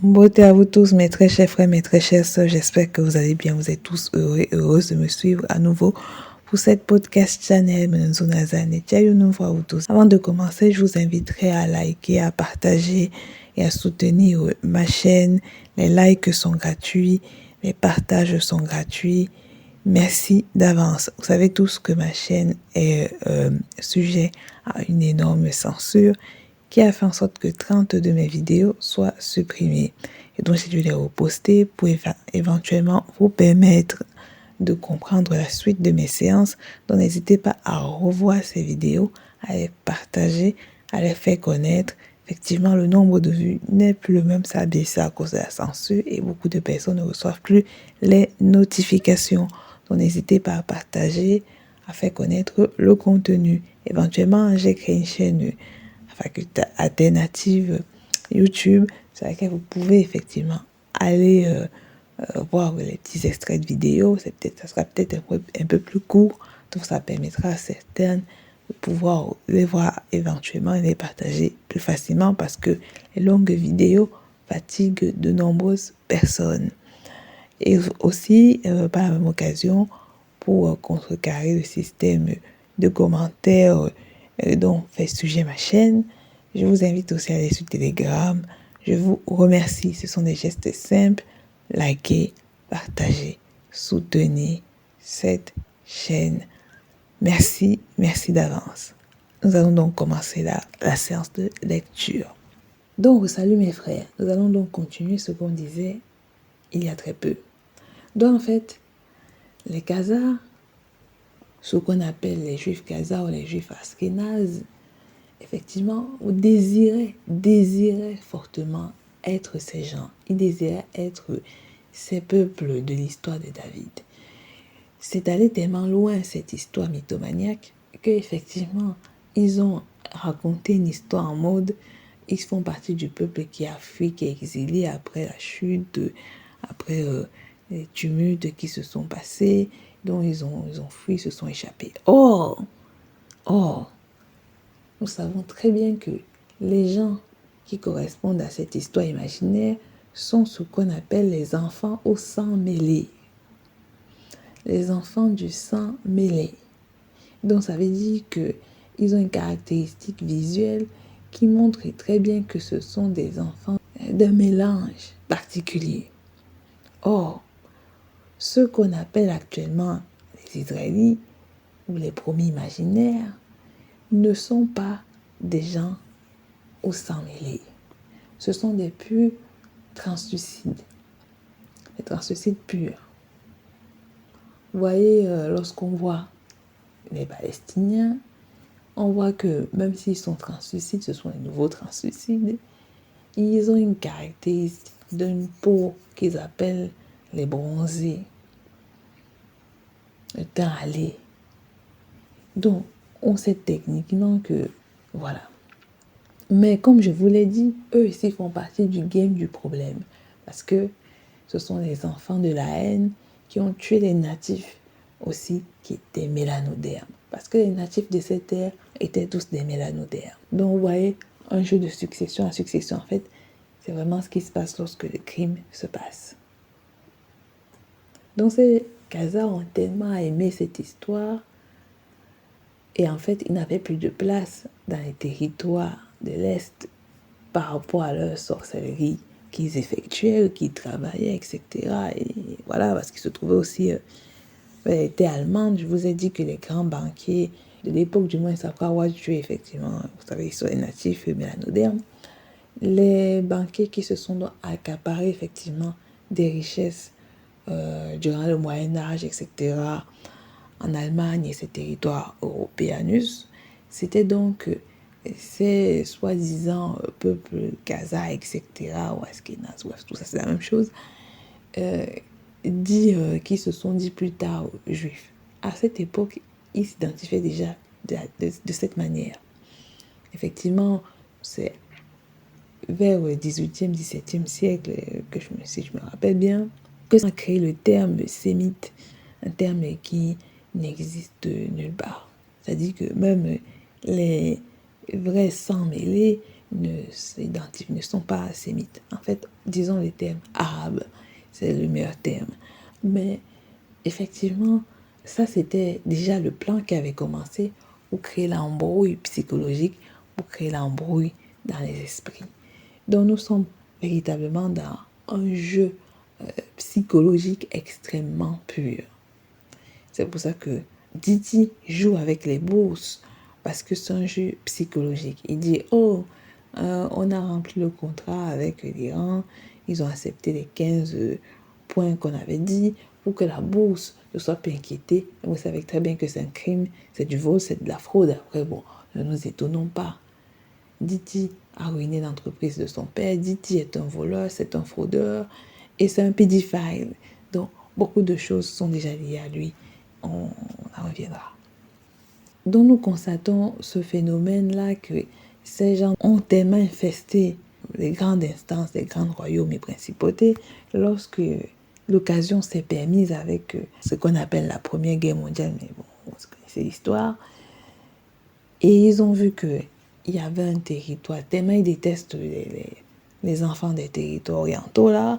Beauté à vous tous, mes très chers frères, mes très chères sœurs. J'espère que vous allez bien. Vous êtes tous heureux et heureuses de me suivre à nouveau pour cette podcast channel Menonzonazane. À vous tous. Avant de commencer, je vous inviterai à liker, à partager et à soutenir ma chaîne. Les likes sont gratuits, les partages sont gratuits. Merci d'avance. Vous savez tous que ma chaîne est sujet à une énorme censure qui a fait en sorte que 30 de mes vidéos soient supprimées. Et donc, j'ai dû les reposter pour éventuellement vous permettre de comprendre la suite de mes séances. Donc, n'hésitez pas à revoir ces vidéos, à les partager, à les faire connaître. Effectivement, le nombre de vues n'est plus le même, ça a baissé à cause de la censure et beaucoup de personnes ne reçoivent plus les notifications. Donc, n'hésitez pas à partager, à faire connaître le contenu. Éventuellement, j'ai créé une chaîne faculté alternative YouTube sur laquelle vous pouvez effectivement aller voir les petits extraits de vidéos. Ça sera peut-être un peu plus court, donc ça permettra à certaines de pouvoir les voir éventuellement et les partager plus facilement parce que les longues vidéos fatiguent de nombreuses personnes. Et aussi, par la même occasion, pour contrecarrer le système de commentaires dont fait sujet ma chaîne, je vous invite aussi à aller sur Telegram. Je vous remercie. Ce sont des gestes simples. Likez, partagez, soutenez cette chaîne. Merci, merci d'avance. Nous allons donc commencer la séance de lecture. Donc, salut mes frères. Nous allons donc continuer ce qu'on disait il y a très peu. Donc, en fait, les Khazars, ce qu'on appelle les Juifs Khazars ou les Juifs Ashkénazes, effectivement, désiraient fortement être ces gens. Ils désiraient être ces peuples de l'histoire de David. C'est allé tellement loin, cette histoire mythomaniaque, qu'effectivement, ils ont raconté une histoire en mode, ils font partie du peuple qui a fui, qui est exilé après la chute, après les tumultes qui se sont passés, dont ils ont fui, se sont échappés. Or, nous savons très bien que les gens qui correspondent à cette histoire imaginaire sont ce qu'on appelle les enfants au sang mêlé. Les enfants du sang mêlé. Donc ça veut dire qu'ils ont une caractéristique visuelle qui montre très bien que ce sont des enfants d'un mélange particulier. Or, ceux qu'on appelle actuellement les Israélites ou les promis imaginaires ne sont pas des gens au sang mêlé. Ce sont des purs translucides, des translucides purs. Vous voyez, lorsqu'on voit les Palestiniens, on voit que même s'ils sont translucides, ce sont les nouveaux translucides, ils ont une caractéristique d'une peau qu'ils appellent les bronzés, le teint hâlé. Donc, on sait techniquement que, voilà. Mais comme je vous l'ai dit, eux ici font partie du game du problème. Parce que ce sont les enfants de la haine qui ont tué les natifs aussi qui étaient mélanodermes. Parce que les natifs de cette terre étaient tous des mélanodermes. Donc vous voyez, un jeu de succession à succession, en fait, c'est vraiment ce qui se passe lorsque le crime se passe. Donc ces Khazars ont tellement aimé cette histoire et en fait, ils n'avaient plus de place dans les territoires de l'Est par rapport à leur sorcellerie qu'ils effectuaient, qu'ils travaillaient, etc. Et voilà, parce qu'ils se trouvaient aussi, étaient allemands. Je vous ai dit que les grands banquiers de l'époque, du moins, après avoir tué, effectivement, vous savez, ils sont les natifs mélanodermes, les banquiers qui se sont accaparés, effectivement, des richesses durant le Moyen-Âge, etc., en Allemagne et ses territoires européanus, c'était donc ces soi-disant peuples khazars, etc., ou ashkénazes, bref, tout ça c'est la même chose, qui se sont dit plus tard juifs. À cette époque, ils s'identifiaient déjà de cette manière. Effectivement, c'est vers le 18e, 17e siècle, si je me rappelle bien, que ça a créé le terme sémite, un terme qui n'existe nulle part. C'est-à-dire que même les vrais sangs mêlés ne sont pas sémites. En fait, disons les termes arabes, c'est le meilleur terme. Mais effectivement, ça c'était déjà le plan qui avait commencé pour créer l'embrouille psychologique, pour créer l'embrouille dans les esprits. Donc nous sommes véritablement dans un jeu psychologique extrêmement pur. C'est pour ça que Didi joue avec les bourses, parce que c'est un jeu psychologique. Il dit, on a rempli le contrat avec l'Iran, ils ont accepté les 15 points qu'on avait dit pour que la bourse ne soit pas inquiétée. Vous savez très bien que c'est un crime, c'est du vol, c'est de la fraude. Après, bon, ne nous étonnons pas. Didi a ruiné l'entreprise de son père. Didi est un voleur, c'est un fraudeur et c'est un pédophile. Donc, beaucoup de choses sont déjà liées à lui. On en reviendra. Donc, nous constatons ce phénomène-là que ces gens ont tellement infesté les grandes instances, les grands royaumes et principautés lorsque l'occasion s'est permise avec ce qu'on appelle la Première Guerre mondiale. Mais bon, vous connaissez l'histoire. Et ils ont vu qu'il y avait un territoire, tellement ils détestent les enfants des territoires orientaux, là,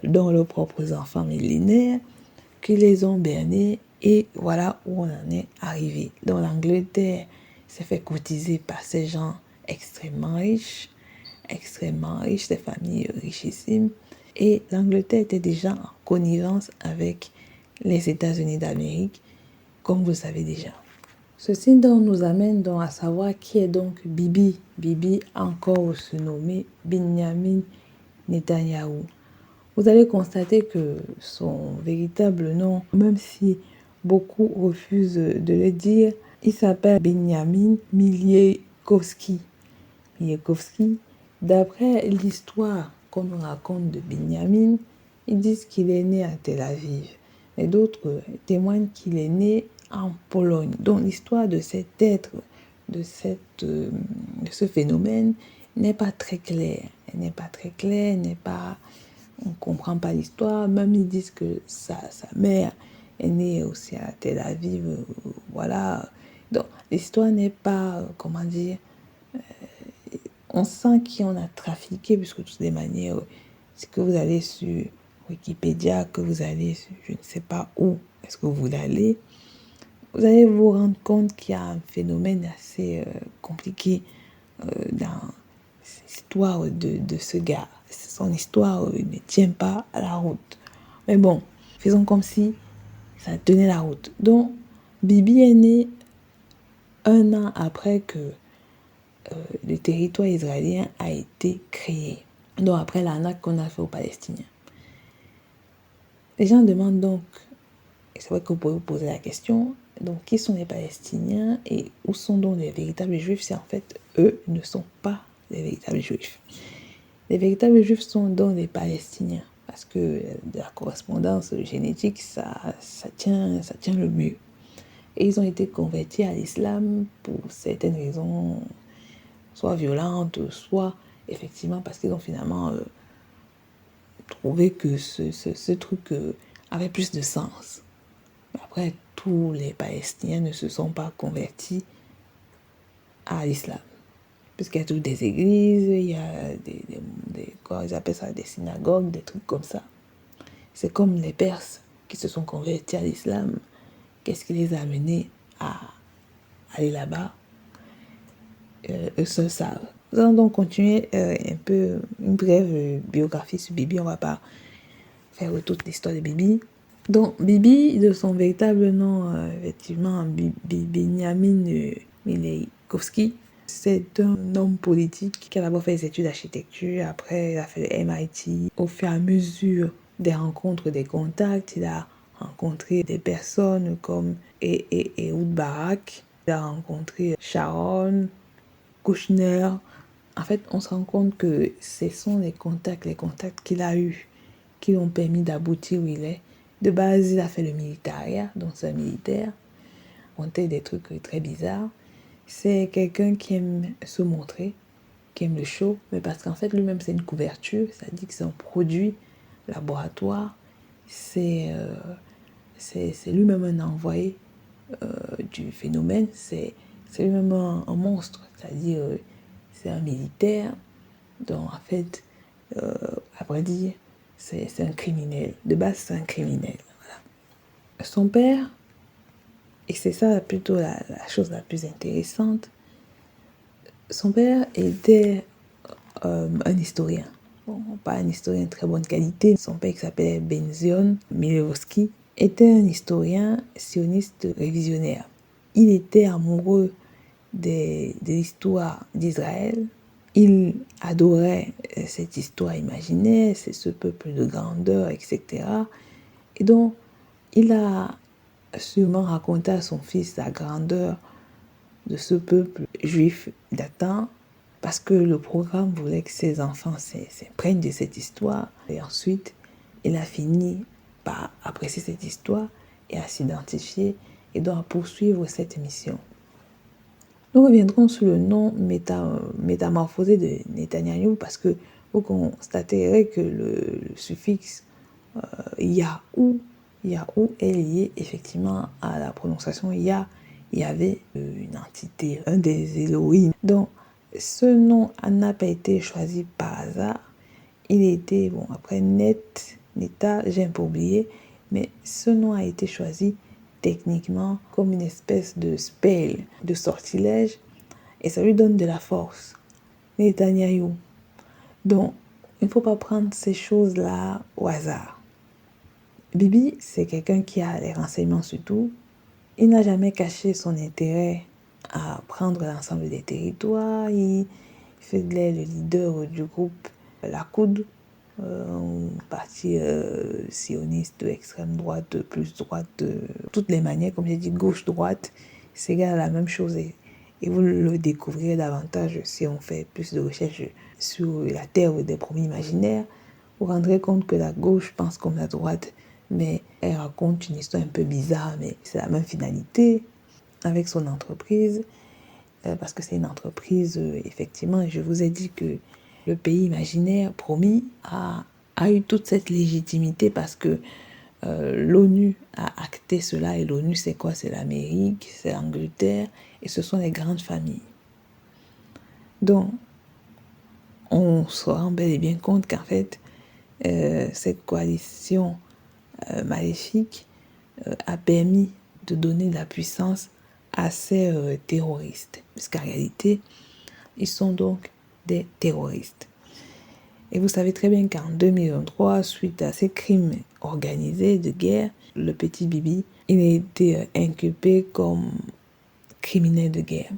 dont leurs propres enfants millénaires, qu'ils les ont bernés. Et voilà où on en est arrivé. Donc l'Angleterre s'est fait courtiser par ces gens extrêmement riches, ces familles richissimes. Et l'Angleterre était déjà en connivence avec les États-Unis d'Amérique, comme vous le savez déjà. Ceci donc nous amène donc à savoir qui est donc Bibi. Bibi, encore surnommé Binyamin Netanyahou. Vous allez constater que son véritable nom, même si beaucoup refusent de le dire, il s'appelle Benjamin Miliekowski. Miliekowski, d'après l'histoire qu'on nous raconte de Benjamin, ils disent qu'il est né à Tel Aviv. Et d'autres témoignent qu'il est né en Pologne. Donc l'histoire de cet être, de ce phénomène n'est pas très claire. Elle n'est pas très claire, on ne comprend pas l'histoire. Même ils disent que sa mère est née aussi à Tel Aviv. Voilà. Donc l'histoire n'est pas, comment dire, on sent qu'on a trafiqué, puisque de toutes les manières, c'est que vous allez sur Wikipédia, que vous allez sur je ne sais pas où est-ce que vous voulez aller, vous allez vous rendre compte qu'il y a un phénomène assez compliqué dans l'histoire de ce gars. Son histoire ne tient pas à la route. Mais bon, faisons comme si ça tenait la route. Donc, Bibi est né 1 an après que le territoire israélien a été créé. Donc, après l'arnaque qu'on a fait aux Palestiniens. Les gens demandent donc, et c'est vrai que vous pouvez vous poser la question, donc qui sont les Palestiniens et où sont donc les véritables Juifs? C'est en fait, eux ne sont pas les véritables Juifs. Les véritables Juifs sont donc les Palestiniens, parce que la correspondance génétique, ça tient le mieux. Et ils ont été convertis à l'islam pour certaines raisons, soit violentes, soit effectivement parce qu'ils ont finalement trouvé que ce truc avait plus de sens. Mais après, tous les Palestiniens ne se sont pas convertis à l'islam. Puisqu'il y a toutes des églises, il y a quoi ils appellent ça, des synagogues, des trucs comme ça. C'est comme les Perses qui se sont convertis à l'islam. Qu'est-ce qui les a amenés à aller là-bas? Eux seuls savent. Nous allons donc continuer un peu une brève biographie sur Bibi. On ne va pas faire toute l'histoire de Bibi. Donc Bibi, de son véritable nom, effectivement, Benjamin Miliekowski, c'est un homme politique qui a d'abord fait des études d'architecture, après il a fait le MIT. Au fur et à mesure des rencontres, des contacts, il a rencontré des personnes comme Ehud Barak, il a rencontré Sharon, Kushner. En fait, on se rend compte que ce sont les contacts qu'il a eus qui lui ont permis d'aboutir où il est. De base, il a fait le militaire, donc c'est un militaire. On fait des trucs très bizarres. C'est quelqu'un qui aime se montrer, qui aime le show, mais parce qu'en fait, lui-même, c'est une couverture, ça dit que c'est un produit laboratoire. C'est lui-même un envoyé du phénomène, c'est lui-même un monstre, c'est-à-dire c'est un militaire, donc en fait, à vrai dire, c'est un criminel. De base, c'est un criminel. Voilà. Son père, et c'est ça plutôt la chose la plus intéressante, son père était un historien. Bon, pas un historien de très bonne qualité. Son père, qui s'appelait Benzion Milewski, était un historien sioniste révisionnaire. Il était amoureux de l'histoire d'Israël. Il adorait cette histoire imaginaire, c'est ce peuple de grandeur, etc. Et donc, il a sûrement raconté à son fils la grandeur de ce peuple juif datant, parce que le programme voulait que ses enfants s'imprègnent de cette histoire. Et ensuite, il a fini par apprécier cette histoire et à s'identifier et donc à poursuivre cette mission. Nous reviendrons sur le nom métamorphosé de Netanyahou parce que vous constaterez que le suffixe Yahou est lié effectivement à la prononciation Yah. Il y avait une entité, un des Elohim. Donc, ce nom n'a pas été choisi par hasard. Il était, bon, après Neta, j'ai un peu oublié, mais ce nom a été choisi techniquement comme une espèce de spell, de sortilège, et ça lui donne de la force. Netanyahou. Donc, il ne faut pas prendre ces choses-là au hasard. Bibi, c'est quelqu'un qui a les renseignements sur tout. Il n'a jamais caché son intérêt à prendre l'ensemble des territoires. Il faisait le leader du groupe La Coude, un parti sioniste extrême droite, plus droite, de toutes les manières, comme j'ai dit, gauche-droite, c'est égal à la même chose. Et vous le découvrirez davantage si on fait plus de recherches sur la terre des promis imaginaires. Vous vous rendrez compte que la gauche pense comme la droite, mais elle raconte une histoire un peu bizarre, mais c'est la même finalité avec son entreprise, parce que c'est une entreprise, effectivement, je vous ai dit que le pays imaginaire promis a eu toute cette légitimité parce que l'ONU a acté cela, et l'ONU c'est quoi? C'est l'Amérique, c'est l'Angleterre, et ce sont les grandes familles. Donc, on se rend bel et bien compte qu'en fait, cette coalition maléfique a permis de donner de la puissance à ces terroristes. Parce qu'en réalité, ils sont donc des terroristes. Et vous savez très bien qu'en 2023, suite à ces crimes organisés de guerre, le petit Bibi, il a été inculpé comme criminel de guerre.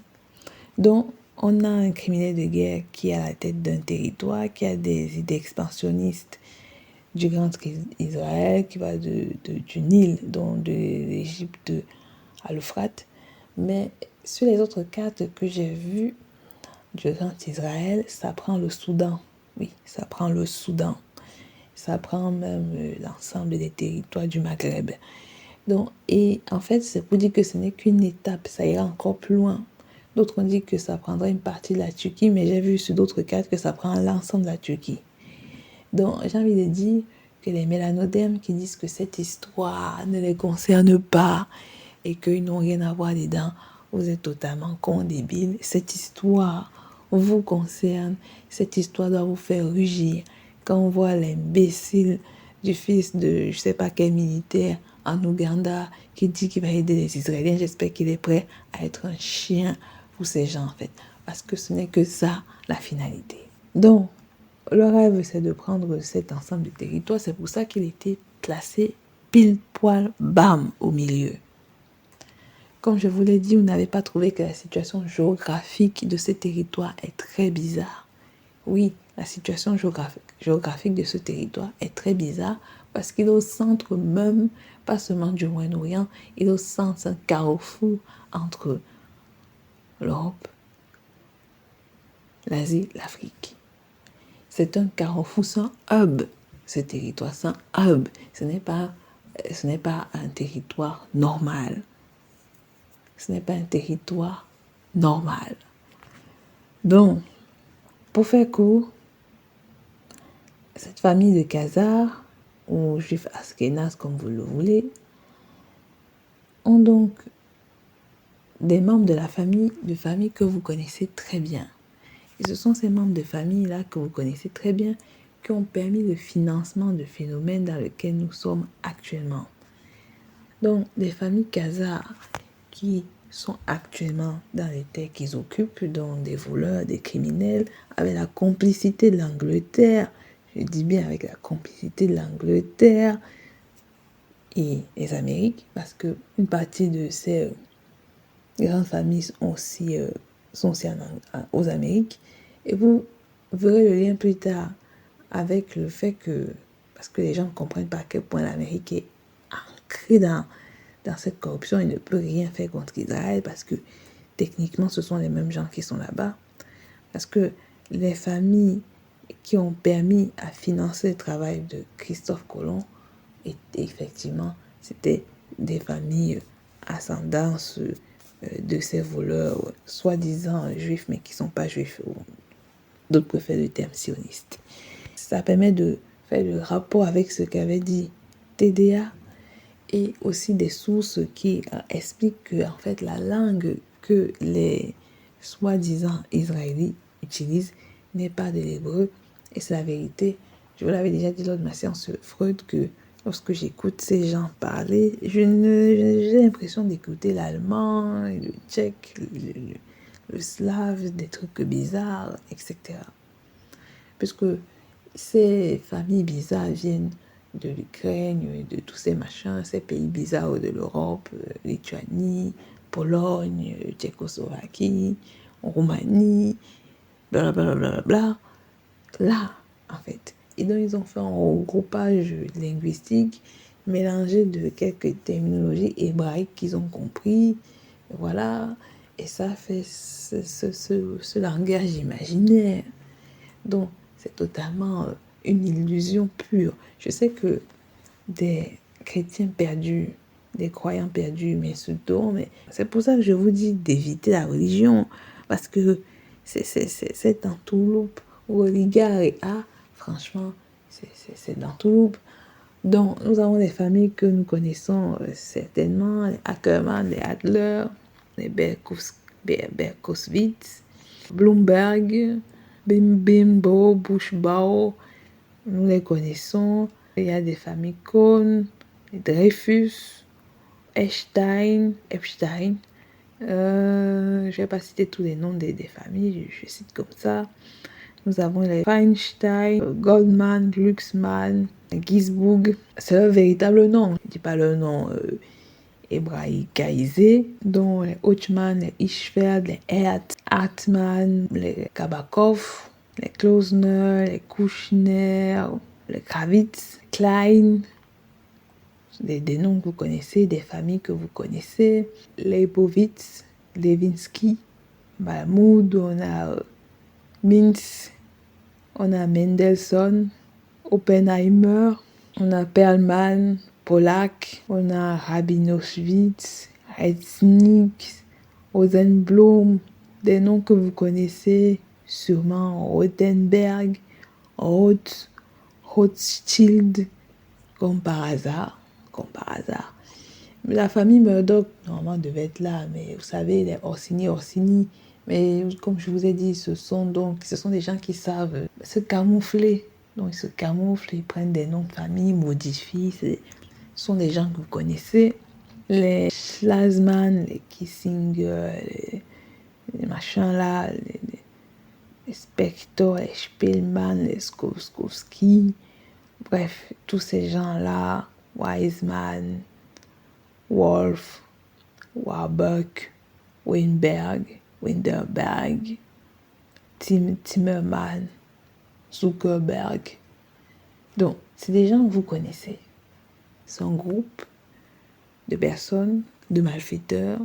Donc, on a un criminel de guerre qui est à la tête d'un territoire, qui a des idées expansionnistes du grand Israël, qui va du Nil, donc de l'Égypte à l'Euphrate. Mais sur les autres cartes que j'ai vues du grand Israël, ça prend le Soudan. Oui, ça prend le Soudan. Ça prend même l'ensemble des territoires du Maghreb. Donc, et en fait, c'est pour dire que ce n'est qu'une étape, ça ira encore plus loin. D'autres ont dit que ça prendrait une partie de la Turquie, mais j'ai vu sur d'autres cartes que ça prend l'ensemble de la Turquie. Donc, j'ai envie de dire que les mélanodermes qui disent que cette histoire ne les concerne pas et qu'ils n'ont rien à voir dedans, vous êtes totalement con, débile. Cette histoire vous concerne, cette histoire doit vous faire rugir. Quand on voit l'imbécile du fils de je sais pas quel militaire en Ouganda qui dit qu'il va aider les Israéliens, j'espère qu'il est prêt à être un chien pour ces gens en fait. Parce que ce n'est que ça la finalité. Donc, le rêve, c'est de prendre cet ensemble de territoires. C'est pour ça qu'il était placé pile poil, bam, au milieu. Comme je vous l'ai dit, vous n'avez pas trouvé que la situation géographique de ce territoire est très bizarre. Oui, la situation géographique de ce territoire est très bizarre parce qu'il est au centre même, pas seulement du Moyen-Orient, il est au centre, un carrefour entre l'Europe, l'Asie, l'Afrique. C'est un carrefour sans hub, ce territoire sans hub. Ce n'est pas un territoire normal. Ce n'est pas un territoire normal. Donc, pour faire court, cette famille de Khazars, ou juifs askénazes comme vous le voulez, ont donc des membres de famille que vous connaissez très bien. Et ce sont ces membres de famille-là que vous connaissez très bien qui ont permis le financement de phénomènes dans lesquels nous sommes actuellement. Donc, des familles Khazars qui sont actuellement dans les terres qu'ils occupent, dont des voleurs, des criminels, avec la complicité de l'Angleterre, je dis bien avec la complicité de l'Angleterre et les Amériques, parce que une partie de ces grandes familles sont aussi aux Amériques. Et vous verrez le lien plus tard avec le fait que, parce que les gens ne comprennent pas à quel point l'Amérique est ancrée dans cette corruption, il ne peut rien faire contre Israël parce que techniquement, ce sont les mêmes gens qui sont là-bas. Parce que les familles qui ont permis à financer le travail de Christophe Colomb, et effectivement, c'était des familles ascendances de ces voleurs, soi-disant juifs, mais qui ne sont pas juifs. D'autres préfèrent le terme sioniste. Ça permet de faire le rapport avec ce qu'avait dit TDA et aussi des sources qui expliquent que en fait la langue que les soi-disant Israélites utilisent n'est pas de l'hébreu et c'est la vérité. Je vous l'avais déjà dit lors de ma séance sur Freud que lorsque j'écoute ces gens parler, j'ai l'impression d'écouter l'allemand, le tchèque, le slave, des trucs bizarres, etc. Puisque ces familles bizarres viennent de l'Ukraine, de tous ces machins, ces pays bizarres de l'Europe, Lituanie, Pologne, Tchécoslovaquie, Roumanie, blablabla. Là, en fait. Et donc, ils ont fait un regroupage linguistique mélangé de quelques terminologies hébraïques qu'ils ont compris. Voilà. Et ça fait ce langage imaginaire. Donc, c'est totalement une illusion pure. Je sais que des chrétiens perdus, des croyants perdus m'insultent, mais c'est pour ça que je vous dis d'éviter la religion. Parce que c'est entourloupe religieux et franchement, c'est d'entourloupe. Donc, nous avons des familles que nous connaissons certainement, les Ackerman, les Adler, les Berkowitz, Bloomberg, Bimbo, Bushbao, nous les connaissons. Il y a des familles Cohn, Dreyfus, Epstein. Je ne vais pas citer tous les noms des familles, je cite comme ça. Nous avons les Feinstein, Goldman, Glucksmann, Ginsburg. C'est leur véritable nom. Je ne dis pas leur nom hébraïcaisé, dont les Ochman, les Hirschfeld, les Hartmann, les Kabakov, les Klausner, les Kouchner, les Kravitz, Klein, des noms que vous connaissez, des familles que vous connaissez, Leibovitz, Levinsky, Mahmoud, on a Mintz, on a Mendelssohn, Oppenheimer, on a Perlman, Pollack, on a Rabinowitz, Hetznik, Rosenblum, des noms que vous connaissez sûrement, Rothenberg, Rothschild, comme par hasard. Mais la famille Murdoch, normalement, devait être là, mais vous savez, les Orsini, mais comme je vous ai dit, ce sont des gens qui savent se camoufler. Donc, ils se camouflent, ils prennent des noms de famille, modifient. Ce sont des gens que vous connaissez. Les Schlasman, les Kissinger, les machins là, les Spector, les Spielmann, les Skowski. Bref, tous ces gens-là, Wiseman, Wolf, Warburg, Winderberg, Timmerman, Zuckerberg. Donc, c'est des gens que vous connaissez. C'est un groupe de personnes, de malfaiteurs,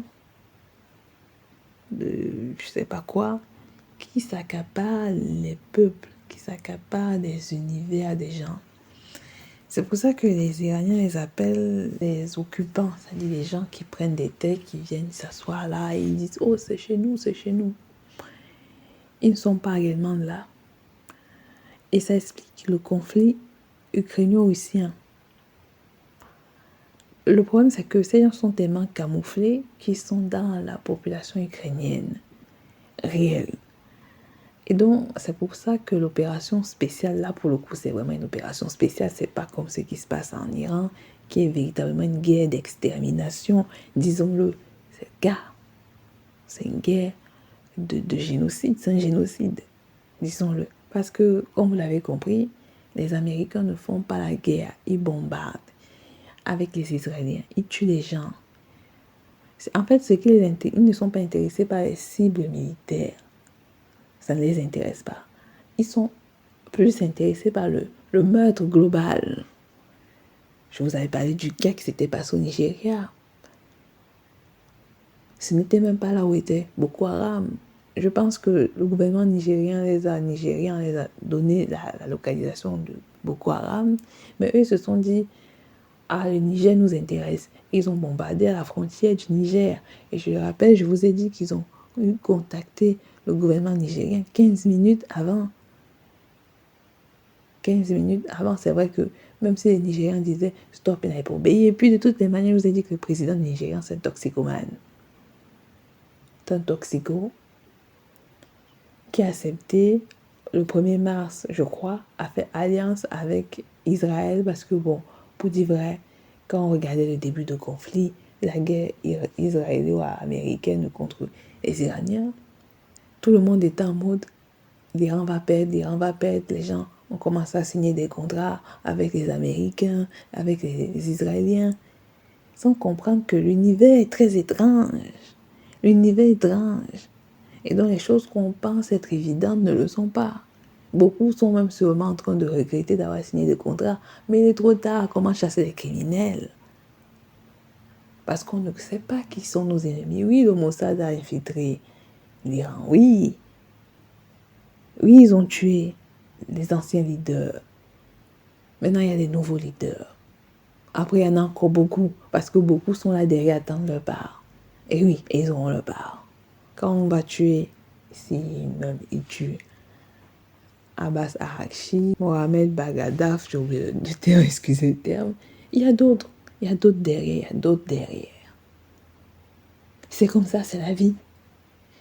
de je sais pas quoi, qui s'accaparent les peuples, qui s'accaparent des univers des gens. C'est pour ça que les Iraniens les appellent les occupants, c'est-à-dire les gens qui prennent des terres, qui viennent s'asseoir là et ils disent « Oh, c'est chez nous, c'est chez nous ». Ils ne sont pas réellement là. Et ça explique le conflit ukrainien-russien. Le problème, c'est que ces gens sont tellement camouflés qu'ils sont dans la population ukrainienne réelle. Et donc, c'est pour ça que l'opération spéciale, là, pour le coup, c'est vraiment une opération spéciale. C'est pas comme ce qui se passe en Iran, qui est véritablement une guerre d'extermination. Disons-le, c'est une guerre de génocide. C'est un génocide, disons-le. Parce que, comme vous l'avez compris, les Américains ne font pas la guerre. Ils bombardent avec les Israéliens. Ils tuent les gens. En fait, ils ne sont pas intéressés par les cibles militaires. Ça ne les intéresse pas. Ils sont plus intéressés par le meurtre global. Je vous avais parlé du cas qui s'était passé au Nigeria. Ce n'était même pas là où était Boko Haram. Je pense que le gouvernement nigérien les a donné la localisation de Boko Haram, mais eux se sont dit, ah, le Niger nous intéresse. Ils ont bombardé à la frontière du Niger. Et je le rappelle, je vous ai dit qu'ils ont contacté le gouvernement nigérien 15 minutes avant. 15 minutes avant, c'est vrai que même si les Nigériens disaient stop, ils n'avaient pas obéi. Et puis de toutes les manières, je vous ai dit que le président nigérien, c'est un toxicomane. C'est un toxico qui a accepté le 1er mars, je crois, a fait alliance avec Israël parce que, bon, pour dire vrai, quand on regardait le début de conflit, la guerre israélo-américaine contre les Iraniens, tout le monde était en mode l'Iran va perdre, les gens ont commencé à signer des contrats avec les Américains, avec les Israéliens, sans comprendre que l'univers est très étrange. L'univers est étrange. Et donc les choses qu'on pense être évidentes ne le sont pas. Beaucoup sont même sûrement en train de regretter d'avoir signé des contrats, mais il est trop tard. Comment chasser les criminels? Parce qu'on ne sait pas qui sont nos ennemis. Oui, le Mossad a infiltré l'Iran, oui. Oui, ils ont tué les anciens leaders. Maintenant, il y a des nouveaux leaders. Après, il y en a encore beaucoup, parce que beaucoup sont là derrière, attendent leur part. Et oui, ils auront leur part. Quand on va tuer, si même ils tuent Abbas Arakchi, Mohamed Bagadaf, j'ai oublié le terme, excusez le terme, il y a d'autres derrière. C'est comme ça, c'est la vie.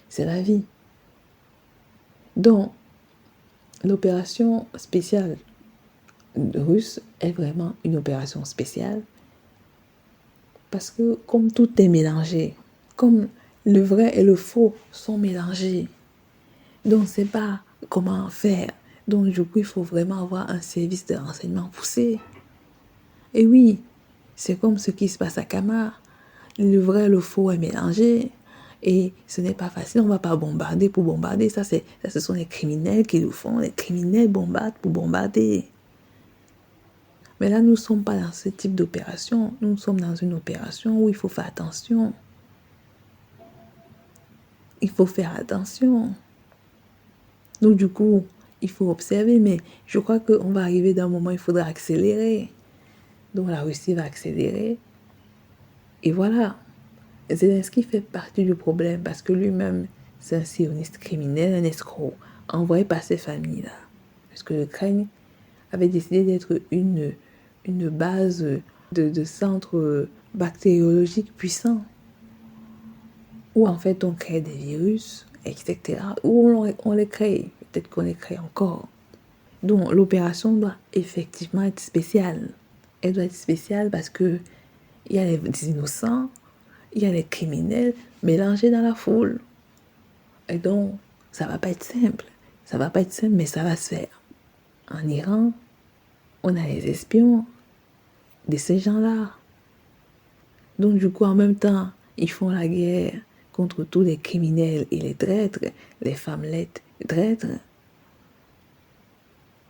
C'est la vie. Donc, l'opération spéciale russe est vraiment une opération spéciale parce que comme tout est mélangé, comme le vrai et le faux sont mélangés, donc on ne sait pas comment faire. Donc du coup, il faut vraiment avoir un service de renseignement poussé. Et oui, c'est comme ce qui se passe à Kamar. Le vrai et le faux est mélangé. Et ce n'est pas facile, on ne va pas bombarder pour bombarder. Ça, ce sont les criminels qui le font. Les criminels bombardent pour bombarder. Mais là, nous ne sommes pas dans ce type d'opération. Nous sommes dans une opération où il faut faire attention. Il faut faire attention. Donc, du coup, il faut observer. Mais je crois qu'on va arriver dans un moment où il faudra accélérer. Donc, la Russie va accélérer. Et voilà. Zelensky fait partie du problème parce que lui-même, c'est un sioniste criminel, un escroc, envoyé par ses familles-là. Parce que l'Ukraine avait décidé d'être une base de centres bactériologiques puissants, où en fait on crée des virus, etc., où on les crée, peut-être qu'on les crée encore. Donc l'opération doit effectivement être spéciale. Elle doit être spéciale parce que il y a des innocents, il y a les criminels mélangés dans la foule. Et donc, ça va pas être simple. Ça va pas être simple, mais ça va se faire. En Iran, on a les espions de ces gens-là. Donc, du coup, en même temps, ils font la guerre contre tous les criminels et les traîtres, les femmelettes traîtres.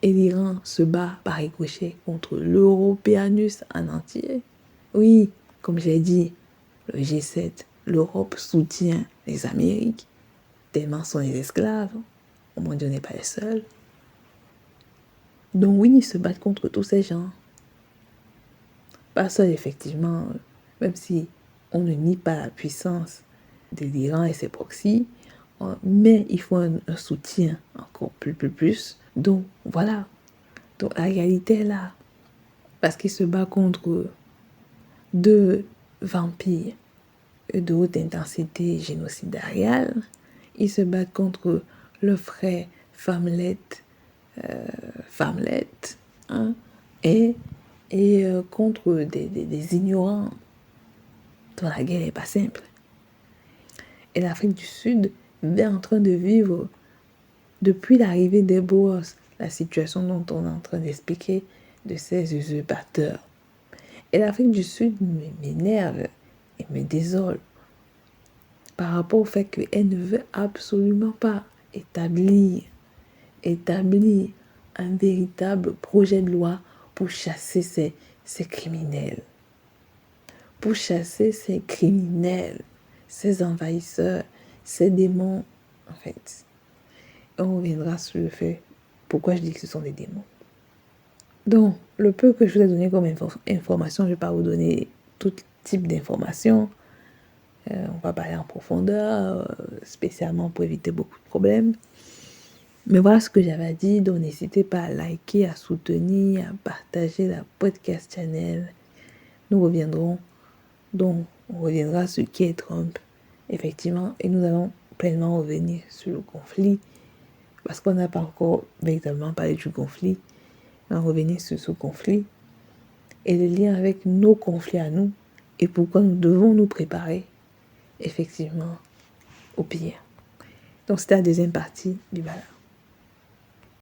Et l'Iran se bat par ricochet contre l'Européanus en entier. Oui, comme j'ai dit, le G7, l'Europe soutient les Amériques, tellement sont les esclaves. Au moins, Dieu n'est pas les seuls. Donc oui, ils se battent contre tous ces gens. Pas seul, effectivement, même si on ne nie pas la puissance de l'Iran et ses proxys, mais il faut un soutien encore plus. Donc voilà. Donc la réalité est là. Parce qu'il se bat contre deux vampires de haute intensité génocidariale. Ils se battent contre le frère femmelette, hein, et contre des ignorants dont la guerre n'est pas simple. Et l'Afrique du Sud est en train de vivre, depuis l'arrivée des Boers, la situation dont on est en train d'expliquer de ces usurpateurs. Et l'Afrique du Sud m'énerve et me désole par rapport au fait qu'elle ne veut absolument pas établir un véritable projet de loi pour chasser ces criminels. Pour chasser ces criminels, ces envahisseurs, ces démons, en fait. Et on reviendra sur le fait pourquoi je dis que ce sont des démons. Donc, le peu que je vous ai donné comme information, je ne vais pas vous donner tout type d'informations. On va parler en profondeur, spécialement pour éviter beaucoup de problèmes. Mais voilà ce que j'avais à dire. Donc, n'hésitez pas à liker, à soutenir, à partager la podcast channel. Nous reviendrons. Donc, on reviendra sur qui est Trump, effectivement. Et nous allons pleinement revenir sur le conflit. Parce qu'on n'a pas encore véritablement parlé du conflit. On va revenir sur ce conflit. Et le lien avec nos conflits à nous. Et pourquoi nous devons nous préparer, effectivement, au pire. Donc, c'était la deuxième partie du balade.